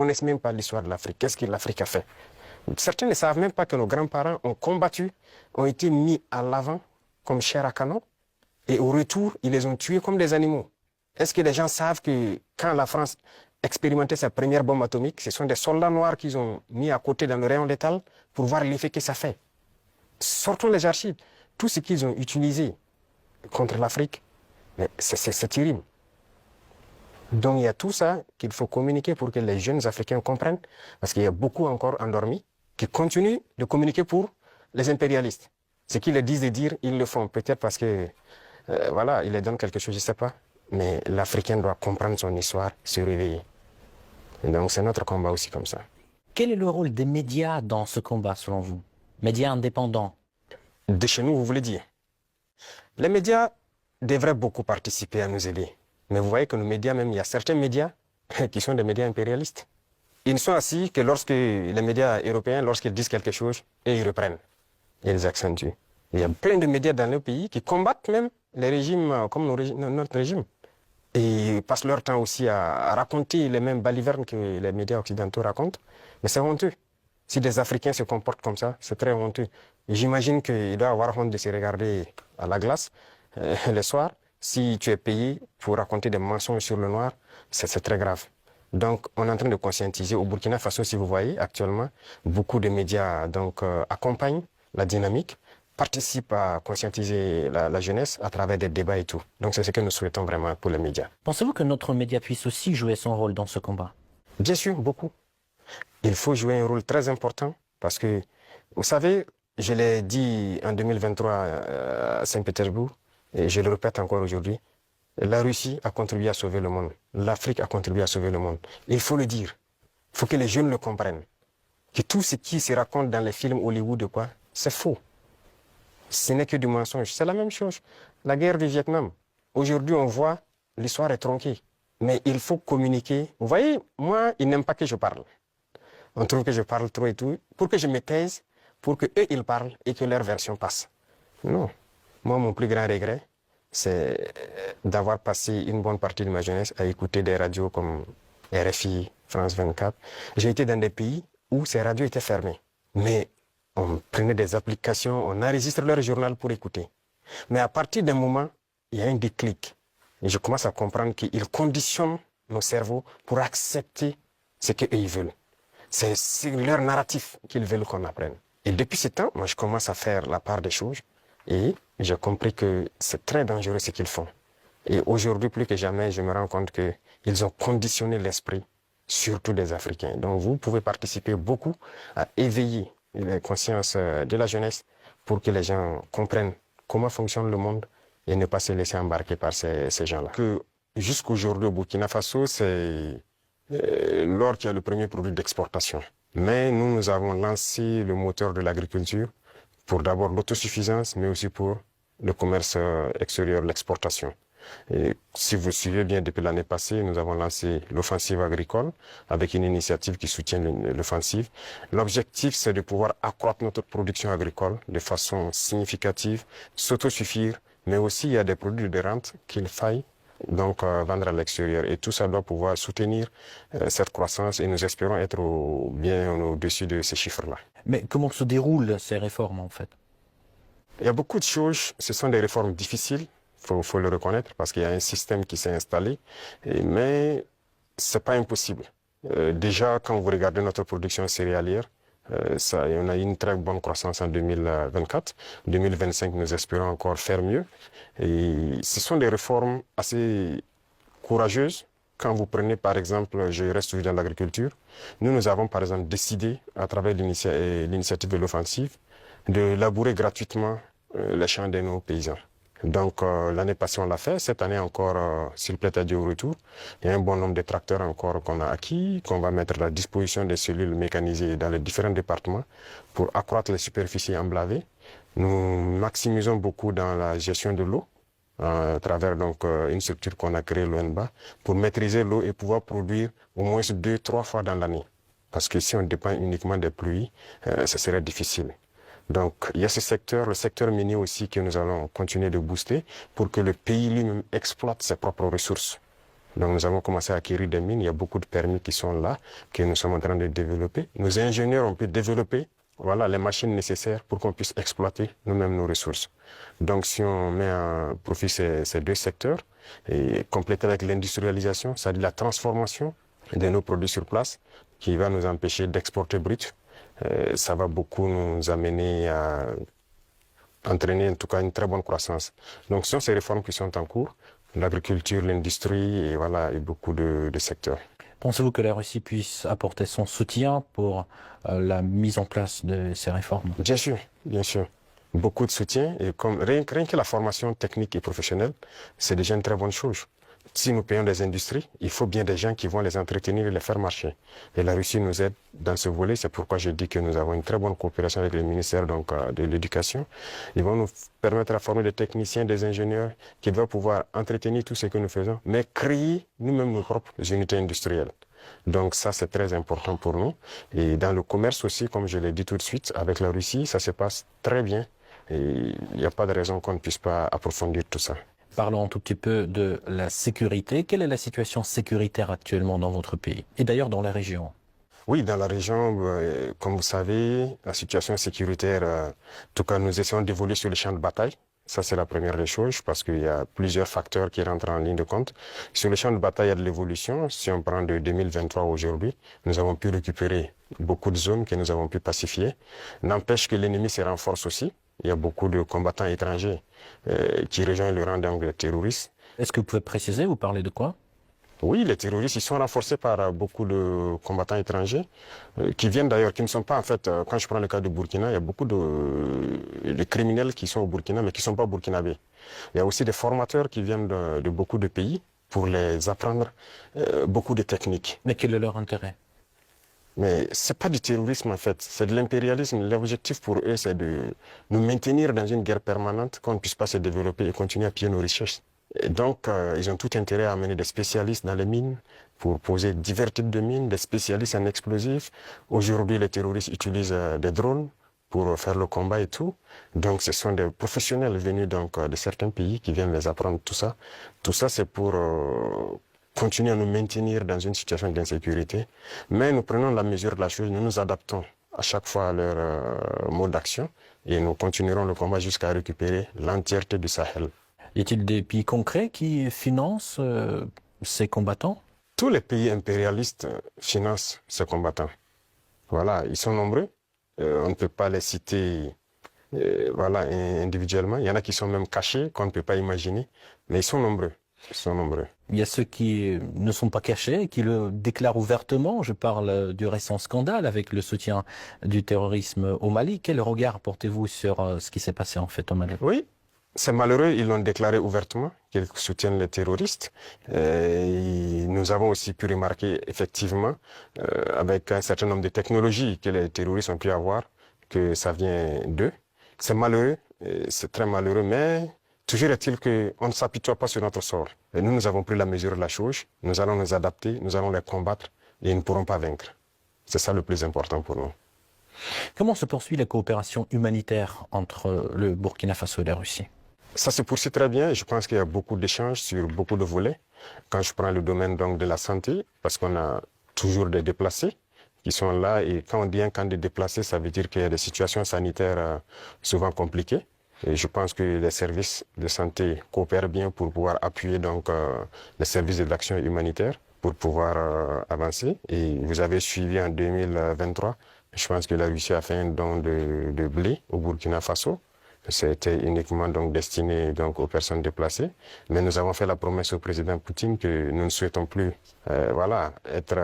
ne connaissent même pas l'histoire de l'Afrique. Qu'est-ce que l'Afrique a fait? Certains ne savent même pas que nos grands-parents ont combattu, ont été mis à l'avant comme chair à canon, et au retour, ils les ont tués comme des animaux. Est-ce que les gens savent que quand la France expérimentait sa première bombe atomique, ce sont des soldats noirs qu'ils ont mis à côté dans le rayon létal pour voir l'effet que ça fait? Sortons les archives. Tout ce qu'ils ont utilisé contre l'Afrique, c'est terrible. Donc il y a tout ça qu'il faut communiquer pour que les jeunes Africains comprennent, parce qu'il y a beaucoup encore endormis qui continuent de communiquer pour les impérialistes. Ce qu'ils leur disent de dire, ils le font. Peut-être parce que, voilà, ils leur donnent quelque chose, je ne sais pas. Mais l'Africain doit comprendre son histoire, se réveiller. Et donc c'est notre combat aussi comme ça. Quel est le rôle des médias dans ce combat, selon vous? Médias indépendants? De chez nous, vous voulez dire? Les médias devraient beaucoup participer à nous aider. Mais vous voyez que nos médias, même, il y a certains médias qui sont des médias impérialistes. Ils ne sont assis que lorsque les médias européens, lorsqu'ils disent quelque chose, et ils reprennent. Et ils accentuent. Il y a plein de médias dans nos pays qui combattent même les régimes comme notre régime. Et ils passent leur temps aussi à raconter les mêmes balivernes que les médias occidentaux racontent. Mais c'est honteux. Si des Africains se comportent comme ça, c'est très honteux. J'imagine qu'il doit avoir honte de se regarder à la glace le soir. Si tu es payé pour raconter des mensonges sur le noir, c'est très grave. Donc, on est en train de conscientiser. Au Burkina Faso, si vous voyez, actuellement, beaucoup de médias accompagnent la dynamique, participent à conscientiser la jeunesse à travers des débats et tout. Donc, c'est ce que nous souhaitons vraiment pour les médias. Pensez-vous que notre média puisse aussi jouer son rôle dans ce combat? Bien sûr, beaucoup. Il faut jouer un rôle très important parce que, vous savez, je l'ai dit en 2023 à Saint-Pétersbourg, et je le répète encore aujourd'hui, la Russie a contribué à sauver le monde. L'Afrique a contribué à sauver le monde. Il faut le dire. Il faut que les jeunes le comprennent. Que tout ce qui se raconte dans les films Hollywood, c'est faux. Ce n'est que du mensonge. C'est la même chose. La guerre du Vietnam. Aujourd'hui, on voit, l'histoire est tronquée. Mais il faut communiquer. Vous voyez, moi, ils n'aiment pas que je parle. On trouve que je parle trop et tout. Pour que je me taise, pour qu'eux, ils parlent et que leur version passe. Non. Moi, mon plus grand regret, c'est d'avoir passé une bonne partie de ma jeunesse à écouter des radios comme RFI, France 24. J'ai été dans des pays où ces radios étaient fermées. Mais on prenait des applications, on enregistre leur journal pour écouter. Mais à partir d'un moment, il y a un déclic. Et je commence à comprendre qu'ils conditionnent nos cerveaux pour accepter ce qu'eux, ils veulent. C'est leur narratif qu'ils veulent qu'on apprenne. Et depuis ce temps, moi, je commence à faire la part des choses. Et j'ai compris que c'est très dangereux ce qu'ils font. Et aujourd'hui, plus que jamais, je me rends compte qu'ils ont conditionné l'esprit, surtout des Africains. Donc vous pouvez participer beaucoup à éveiller les consciences de la jeunesse pour que les gens comprennent comment fonctionne le monde et ne pas se laisser embarquer par ces gens-là. Jusqu'aujourd'hui, au Burkina Faso, c'est l'or qui est le premier produit d'exportation. Mais nous avons lancé le moteur de l'agriculture pour d'abord l'autosuffisance, mais aussi pour le commerce extérieur, l'exportation. Et si vous suivez bien, depuis l'année passée, nous avons lancé l'offensive agricole avec une initiative qui soutient l'offensive. L'objectif, c'est de pouvoir accroître notre production agricole de façon significative, s'autosuffire, mais aussi il y a des produits de rente qu'il faille donc vendre à l'extérieur. Et tout ça doit pouvoir soutenir cette croissance et nous espérons être bien au-dessus de ces chiffres-là. Mais comment se déroulent ces réformes, en fait? Il y a beaucoup de choses, ce sont des réformes difficiles, faut le reconnaître, parce qu'il y a un système qui s'est installé, mais c'est pas impossible. Déjà, quand vous regardez notre production céréalière, on a eu une très bonne croissance en 2024. 2025, nous espérons encore faire mieux. Et ce sont des réformes assez courageuses. Quand vous prenez, par exemple, je reste toujours dans l'agriculture, nous avons, par exemple, décidé, à travers l'initiative de l'offensive, de labourer gratuitement les champs de nos paysans. Donc, l'année passée, on l'a fait. Cette année encore, s'il plaît à Dieu au retour, il y a un bon nombre de tracteurs encore qu'on a acquis, qu'on va mettre à la disposition des cellules mécanisées dans les différents départements pour accroître les superficies emblavées. Nous maximisons beaucoup dans la gestion de l'eau, à travers donc une structure qu'on a créée, l'ONBA, pour maîtriser l'eau et pouvoir produire au moins 2-3 fois dans l'année. Parce que si on dépend uniquement des pluies, ce serait difficile. Donc, il y a ce secteur, le secteur minier aussi, que nous allons continuer de booster pour que le pays lui-même exploite ses propres ressources. Donc nous avons commencé à acquérir des mines. Il y a beaucoup de permis qui sont là, que nous sommes en train de développer. Nos ingénieurs ont pu développer voilà, les machines nécessaires pour qu'on puisse exploiter nous-mêmes nos ressources. Donc si on met à profit ces deux secteurs, et compléter avec l'industrialisation, c'est-à-dire la transformation de nos produits sur place, qui va nous empêcher d'exporter brut, ça va beaucoup nous amener à entraîner en tout cas une très bonne croissance. Donc ce sont ces réformes qui sont en cours, l'agriculture, l'industrie et voilà, et beaucoup de secteurs. Pensez-vous que la Russie puisse apporter son soutien pour la mise en place de ces réformes? Bien sûr, bien sûr. Beaucoup de soutien et comme rien que la formation technique et professionnelle, c'est déjà une très bonne chose. Si nous payons des industries, il faut bien des gens qui vont les entretenir et les faire marcher. Et la Russie nous aide dans ce volet. C'est pourquoi je dis que nous avons une très bonne coopération avec le ministère de l'Éducation. Ils vont nous permettre de former des techniciens, des ingénieurs qui vont pouvoir entretenir tout ce que nous faisons, mais créer nous-mêmes nos propres unités industrielles. Donc ça, c'est très important pour nous. Et dans le commerce aussi, comme je l'ai dit tout de suite, avec la Russie, ça se passe très bien. Et il n'y a pas de raison qu'on ne puisse pas approfondir tout ça. Parlons un tout petit peu de la sécurité. Quelle est la situation sécuritaire actuellement dans votre pays et d'ailleurs dans la région? Oui, dans la région, comme vous savez, la situation sécuritaire, en tout cas, nous essayons d'évoluer sur le champ de bataille. Ça, c'est la première des choses parce qu'il y a plusieurs facteurs qui rentrent en ligne de compte. Sur le champ de bataille, il y a de l'évolution. Si on prend de 2023 aujourd'hui, nous avons pu récupérer beaucoup de zones que nous avons pu pacifier. N'empêche que l'ennemi se renforce aussi. Il y a beaucoup de combattants étrangers qui rejoignent le rang des terroristes. Est-ce que vous pouvez préciser, vous parlez de quoi? Oui, les terroristes, ils sont renforcés par beaucoup de combattants étrangers qui viennent d'ailleurs, qui ne sont pas en fait, quand je prends le cas de Burkina, il y a beaucoup de criminels qui sont au Burkina mais qui ne sont pas burkinabés. Il y a aussi des formateurs qui viennent de beaucoup de pays pour les apprendre beaucoup de techniques. Mais quel est leur intérêt? Mais c'est pas du terrorisme en fait, c'est de l'impérialisme. L'objectif pour eux, c'est de nous maintenir dans une guerre permanente, qu'on ne puisse pas se développer et continuer à piller nos richesses. Et donc, ils ont tout intérêt à amener des spécialistes dans les mines pour poser divers types de mines, des spécialistes en explosifs. Aujourd'hui, les terroristes utilisent des drones pour faire le combat et tout. Donc, ce sont des professionnels venus donc, de certains pays qui viennent les apprendre tout ça. Tout ça, c'est pour continuer à nous maintenir dans une situation d'insécurité. Mais nous prenons la mesure de la chose, nous nous adaptons à chaque fois à leur mode d'action et nous continuerons le combat jusqu'à récupérer l'entièreté du Sahel. Y a-t-il des pays concrets qui financent ces combattants? Tous les pays impérialistes financent ces combattants. Voilà, ils sont nombreux. On ne peut pas les citer voilà, individuellement. Il y en a qui sont même cachés, qu'on ne peut pas imaginer. Mais ils sont nombreux. Ils sont nombreux. Il y a ceux qui ne sont pas cachés, qui le déclarent ouvertement. Je parle du récent scandale avec le soutien du terrorisme au Mali. Quel regard portez-vous sur ce qui s'est passé en fait au Mali? Oui, c'est malheureux, ils l'ont déclaré ouvertement, qu'ils soutiennent les terroristes. Et nous avons aussi pu remarquer effectivement, avec un certain nombre de technologies que les terroristes ont pu avoir, que ça vient d'eux. C'est malheureux, c'est très malheureux, mais toujours est-il qu'on ne s'apitoie pas sur notre sort. Et nous avons pris la mesure de la chose, nous allons nous adapter, nous allons les combattre et ils ne pourront pas vaincre. C'est ça le plus important pour nous. Comment se poursuit la coopération humanitaire entre le Burkina Faso et la Russie? Ça se poursuit très bien. Je pense qu'il y a beaucoup d'échanges sur beaucoup de volets. Quand je prends le domaine donc, de la santé, parce qu'on a toujours des déplacés qui sont là. Et quand on dit un camp de déplacés, ça veut dire qu'il y a des situations sanitaires souvent compliquées. Et je pense que les services de santé coopèrent bien pour pouvoir appuyer donc, les services de l'action humanitaire pour pouvoir avancer. Et vous avez suivi en 2023, je pense que la Russie a fait un don de blé au Burkina Faso. C'était uniquement donc destiné donc aux personnes déplacées. Mais nous avons fait la promesse au président Poutine que nous ne souhaitons plus voilà, être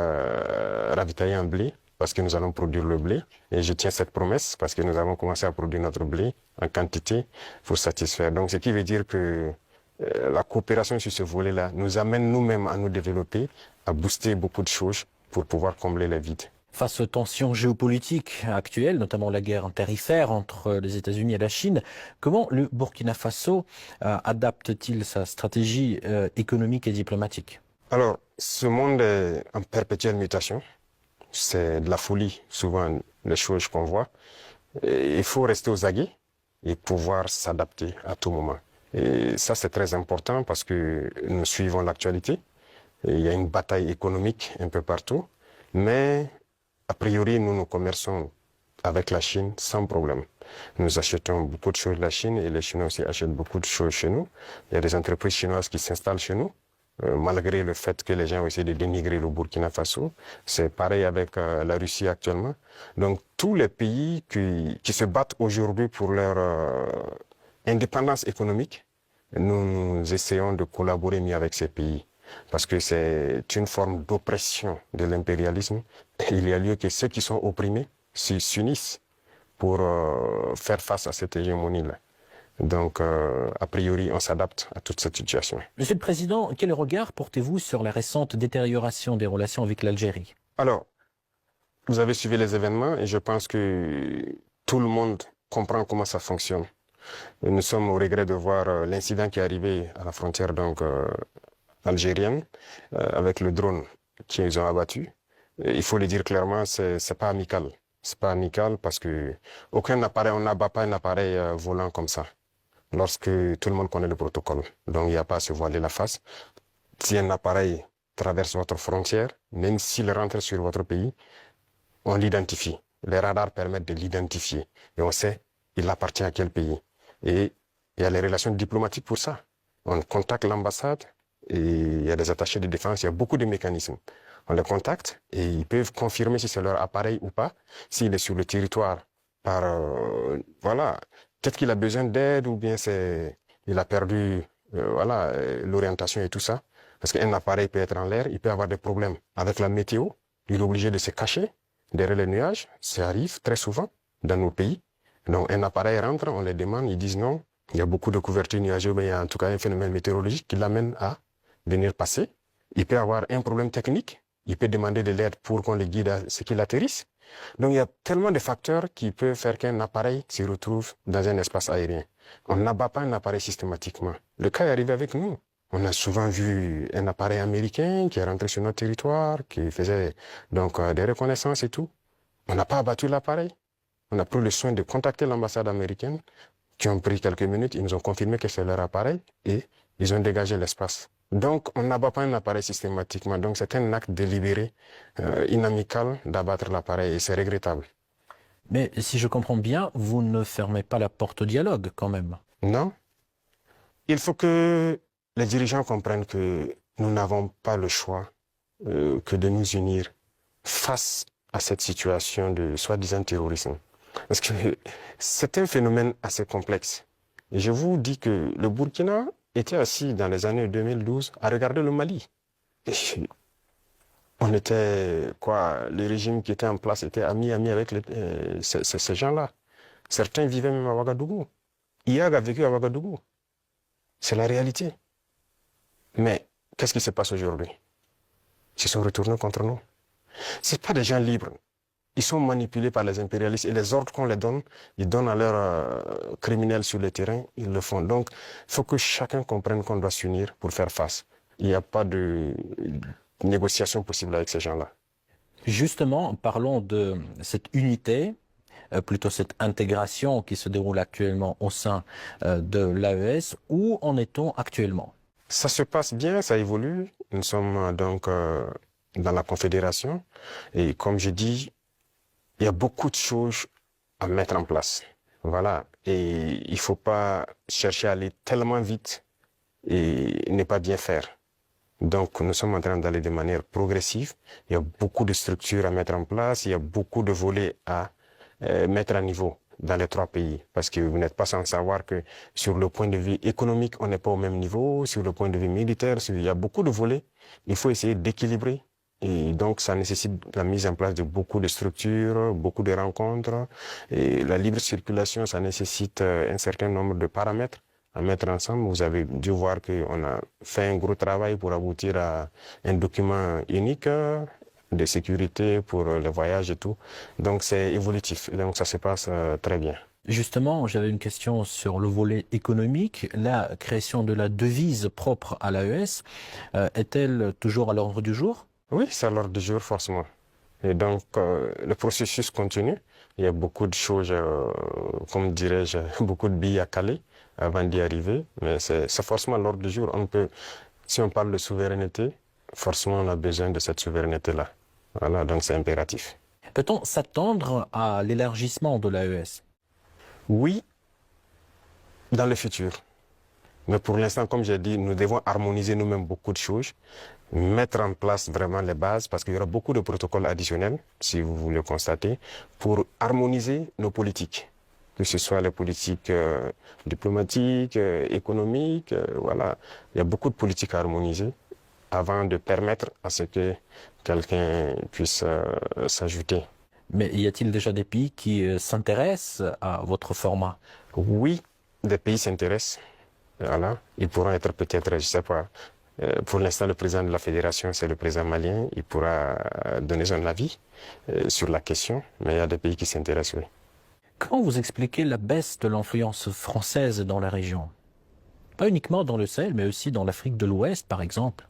ravitaillés en blé parce que nous allons produire le blé. Et je tiens cette promesse parce que nous avons commencé à produire notre blé en quantité pour satisfaire. Donc ce qui veut dire que la coopération sur ce volet-là nous amène nous-mêmes à nous développer, à booster beaucoup de choses pour pouvoir combler les vides. Face aux tensions géopolitiques actuelles, notamment la guerre tarifaire entre les États-Unis et la Chine, comment le Burkina Faso adapte-t-il sa stratégie économique et diplomatique? Alors, ce monde est en perpétuelle mutation. C'est de la folie, souvent, les choses qu'on voit. Et il faut rester aux aguets et pouvoir s'adapter à tout moment. Et ça, c'est très important parce que nous suivons l'actualité. Et il y a une bataille économique un peu partout. Mais a priori, nous commerçons avec la Chine sans problème. Nous achetons beaucoup de choses de la Chine et les Chinois aussi achètent beaucoup de choses chez nous. Il y a des entreprises chinoises qui s'installent chez nous, malgré le fait que les gens ont essayé de dénigrer le Burkina Faso. C'est pareil avec la Russie actuellement. Donc tous les pays qui se battent aujourd'hui pour leur indépendance économique, nous essayons de collaborer mieux avec ces pays. Parce que c'est une forme d'oppression de l'impérialisme. Il y a lieu que ceux qui sont opprimés s'unissent pour faire face à cette hégémonie-là. Donc, a priori, on s'adapte à toute cette situation. Monsieur le Président, quel regard portez-vous sur la récente détérioration des relations avec l'Algérie? Alors, vous avez suivi les événements et je pense que tout le monde comprend comment ça fonctionne. Et nous sommes au regret de voir l'incident qui est arrivé à la frontière donc, algérienne avec le drone qu'ils ont abattu. Et il faut le dire clairement, c'est pas amical. C'est pas amical parce que aucun appareil, on n'abat pas un appareil volant comme ça. Lorsque tout le monde connaît le protocole. Donc il n'y a pas à se voiler la face. Si un appareil traverse votre frontière, même s'il rentre sur votre pays, on l'identifie. Les radars permettent de l'identifier. Et on sait il appartient à quel pays. Et il y a les relations diplomatiques pour ça. On contacte l'ambassade et il y a des attachés de défense, il y a beaucoup de mécanismes. On les contacte et ils peuvent confirmer si c'est leur appareil ou pas, s'il est sur le territoire par, voilà, peut-être qu'il a besoin d'aide ou bien il a perdu, voilà, l'orientation et tout ça. Parce qu'un appareil peut être en l'air, il peut avoir des problèmes avec la météo. Il est obligé de se cacher derrière les nuages. Ça arrive très souvent dans nos pays. Donc un appareil rentre, on les demande, ils disent non. Il y a beaucoup de couverture nuageuse, mais il y a en tout cas un phénomène météorologique qui l'amène à venir passer. Il peut avoir un problème technique. Il peut demander de l'aide pour qu'on le guide à ce qu'il atterrisse. Donc il y a tellement de facteurs qui peuvent faire qu'un appareil se retrouve dans un espace aérien. On n'abat pas un appareil systématiquement. Le cas est arrivé avec nous. On a souvent vu un appareil américain qui est rentré sur notre territoire, qui faisait donc des reconnaissances et tout. On n'a pas abattu l'appareil. On a pris le soin de contacter l'ambassade américaine, qui ont pris quelques minutes. Ils nous ont confirmé que c'est leur appareil et ils ont dégagé l'espace. Donc, on n'abat pas un appareil systématiquement. Donc, c'est un acte délibéré, inamical d'abattre l'appareil et c'est regrettable. Mais si je comprends bien, vous ne fermez pas la porte au dialogue quand même. Non. Il faut que les dirigeants comprennent que nous n'avons pas le choix que de nous unir face à cette situation de soi-disant terrorisme. Parce que c'est un phénomène assez complexe. Et je vous dis que le Burkina était assis dans les années 2012 à regarder le Mali. Et on était, quoi, le régime qui était en place était ami avec ces gens-là. Certains vivaient même à Ouagadougou. IAG a vécu à Ouagadougou. C'est la réalité. Mais qu'est-ce qui se passe aujourd'hui? Ils se sont retournés contre nous. Ce pas des gens libres. Ils sont manipulés par les impérialistes et les ordres qu'on les donne, ils donnent à leurs criminels sur le terrain, ils le font. Donc, il faut que chacun comprenne qu'on doit s'unir pour faire face. Il n'y a pas de négociation possible avec ces gens-là. Justement, parlons de cette unité, plutôt cette intégration qui se déroule actuellement au sein de l'AES. Où en est-on actuellement? Ça se passe bien, ça évolue. Nous sommes donc dans la Confédération et comme je dis, il y a beaucoup de choses à mettre en place. Voilà. Et il ne faut pas chercher à aller tellement vite et ne pas bien faire. Donc, nous sommes en train d'aller de manière progressive. Il y a beaucoup de structures à mettre en place. Il y a beaucoup de volets à mettre à niveau dans les trois pays. Parce que vous n'êtes pas sans savoir que sur le point de vue économique, on n'est pas au même niveau. Sur le point de vue militaire, il y a beaucoup de volets. Il faut essayer d'équilibrer. Et donc, ça nécessite la mise en place de beaucoup de structures, beaucoup de rencontres. Et la libre circulation, ça nécessite un certain nombre de paramètres à mettre ensemble. Vous avez dû voir qu'on a fait un gros travail pour aboutir à un document unique de sécurité pour les voyages et tout. Donc, c'est évolutif. Donc, ça se passe très bien. Justement, j'avais une question sur le volet économique. La création de la devise propre à l'AES est-elle toujours à l'ordre du jour? Oui, c'est à l'ordre du jour, forcément. Et donc, le processus continue. Il y a beaucoup de choses, comme dirais-je, beaucoup de billes à caler avant d'y arriver. Mais c'est forcément à l'ordre du jour. Si on parle de souveraineté, forcément on a besoin de cette souveraineté-là. Voilà, donc c'est impératif. Peut-on s'attendre à l'élargissement de l'AES? Oui, dans le futur. Mais pour l'instant, comme j'ai dit, nous devons harmoniser nous-mêmes beaucoup de choses, mettre en place vraiment les bases, parce qu'il y aura beaucoup de protocoles additionnels, si vous le constatez, pour harmoniser nos politiques, que ce soit les politiques diplomatiques, économiques, voilà. Il y a beaucoup de politiques à harmoniser avant de permettre à ce que quelqu'un puisse s'ajouter. Mais y a-t-il déjà des pays qui s'intéressent à votre format? Oui, des pays s'intéressent. Voilà. Ils pourront être peut-être, je ne sais pas, pour l'instant, le président de la fédération, c'est le président malien. Il pourra donner son avis sur la question, mais il y a des pays qui s'intéressent, oui. Comment vous expliquez la baisse de l'influence française dans la région? Pas uniquement dans le Sahel, mais aussi dans l'Afrique de l'Ouest, par exemple.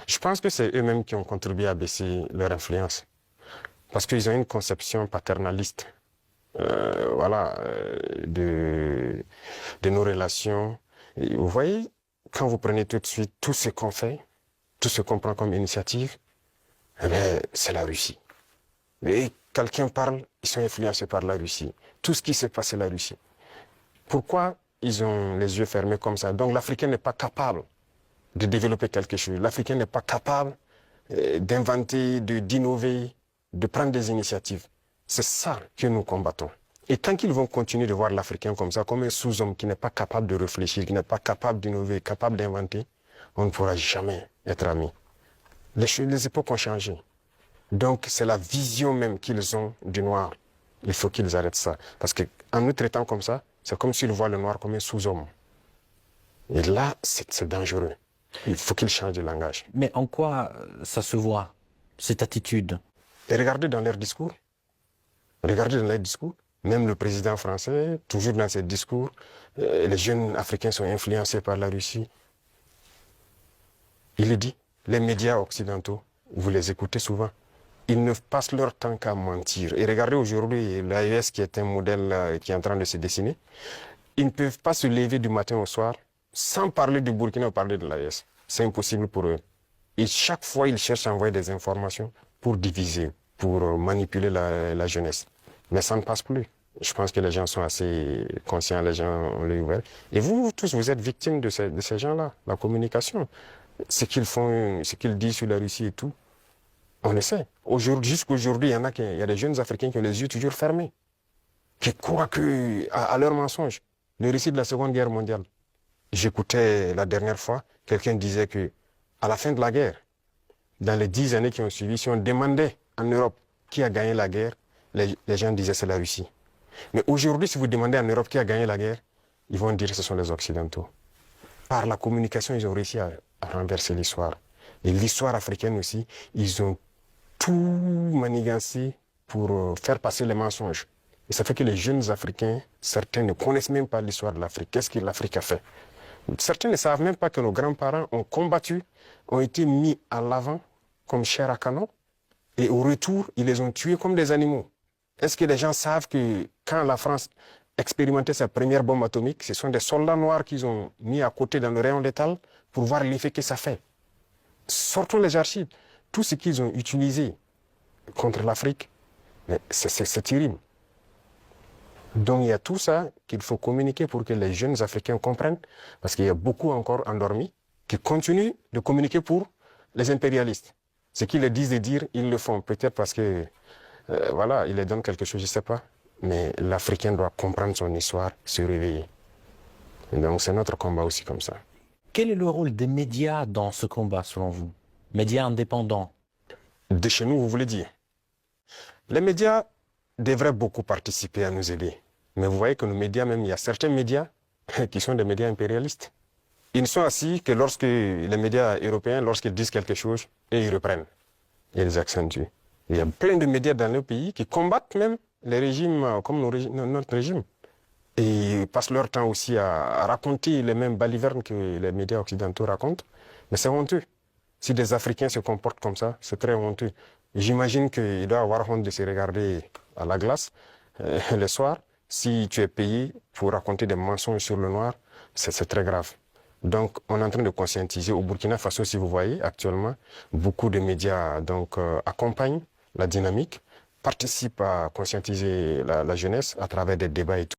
Je pense que c'est eux-mêmes qui ont contribué à baisser leur influence, parce qu'ils ont une conception paternaliste, voilà, de nos relations. Et vous voyez, quand vous prenez tout de suite tout ce qu'on fait, tout ce qu'on prend comme initiative, eh bien, c'est la Russie. Et quelqu'un parle, ils sont influencés par la Russie. Tout ce qui se passe, c'est la Russie. Pourquoi ils ont les yeux fermés comme ça? Donc l'Africain n'est pas capable de développer quelque chose. L'Africain n'est pas capable d'inventer, d'innover, de prendre des initiatives. C'est ça que nous combattons. Et tant qu'ils vont continuer de voir l'Africain comme ça, comme un sous-homme qui n'est pas capable de réfléchir, qui n'est pas capable d'innover, capable d'inventer, on ne pourra jamais être amis. Les époques ont changé. Donc c'est la vision même qu'ils ont du noir. Il faut qu'ils arrêtent ça. Parce qu'en nous traitant comme ça, c'est comme s'ils voient le noir comme un sous-homme. Et là, c'est dangereux. Il faut qu'ils changent de langage. Mais en quoi ça se voit, cette attitude? Et regardez dans leurs discours. Regardez dans leurs discours. Même le président français, toujours dans ses discours, les jeunes Africains sont influencés par la Russie. Il le dit. Les médias occidentaux, vous les écoutez souvent. Ils ne passent leur temps qu'à mentir. Et regardez aujourd'hui l'AES qui est un modèle qui est en train de se dessiner. Ils ne peuvent pas se lever du matin au soir sans parler du Burkina ou parler de l'AES. C'est impossible pour eux. Et chaque fois, ils cherchent à envoyer des informations pour diviser, pour manipuler la jeunesse. Mais ça ne passe plus. Je pense que les gens sont assez conscients, les gens ont l'œil ouvert. Et vous tous, vous êtes victimes de ces gens-là, la communication. Ce qu'ils font, ce qu'ils disent sur la Russie et tout, on le sait. Jusqu'aujourd'hui, il y a des jeunes Africains qui ont les yeux toujours fermés, qui croient à leurs mensonges. Le récit de la Seconde Guerre mondiale. J'écoutais la dernière fois, quelqu'un disait que à la fin de la guerre, dans les 10 années qui ont suivi, si on demandait en Europe qui a gagné la guerre, les gens disaient c'est la Russie. Mais aujourd'hui, si vous demandez en Europe qui a gagné la guerre, ils vont dire que ce sont les Occidentaux. Par la communication, ils ont réussi à renverser l'histoire. Et l'histoire africaine aussi, ils ont tout manigancé pour faire passer les mensonges. Et ça fait que les jeunes Africains, certains ne connaissent même pas l'histoire de l'Afrique. Qu'est-ce que l'Afrique a fait? Certains ne savent même pas que nos grands-parents ont combattu, ont été mis à l'avant comme chair à canon. Et au retour, ils les ont tués comme des animaux. Est-ce que les gens savent que quand la France expérimentait sa première bombe atomique, ce sont des soldats noirs qu'ils ont mis à côté dans le rayon létal pour voir l'effet que ça fait? Sortons les archives. Tout ce qu'ils ont utilisé contre l'Afrique, c'est terrible. Donc il y a tout ça qu'il faut communiquer pour que les jeunes Africains comprennent, parce qu'il y a beaucoup encore endormis qui continuent de communiquer pour les impérialistes. Ce qu'ils disent de dire, ils le font. Peut-être parce que, voilà, ils les donnent quelque chose, je ne sais pas. Mais l'Africain doit comprendre son histoire, se réveiller. Et donc c'est notre combat aussi comme ça. Quel est le rôle des médias dans ce combat, selon vous? Médias indépendants? De chez nous, vous voulez dire? Les médias devraient beaucoup participer à nous aider. Mais vous voyez que nos médias, même, il y a certains médias qui sont des médias impérialistes. Ils ne sont assis que lorsque les médias européens, lorsqu'ils disent quelque chose, et ils reprennent. Et ils accentuent. Il y a plein de médias dans nos pays qui combattent même les régimes comme notre régime. Et ils passent leur temps aussi à raconter les mêmes balivernes que les médias occidentaux racontent. Mais c'est honteux. Si des Africains se comportent comme ça, c'est très honteux. J'imagine qu'il doit avoir honte de se regarder à la glace le soir. Si tu es payé pour raconter des mensonges sur le noir, c'est très grave. Donc, on est en train de conscientiser. Au Burkina Faso, si vous voyez, actuellement, beaucoup de médias donc, accompagnent la dynamique, participent à conscientiser la jeunesse à travers des débats et tout.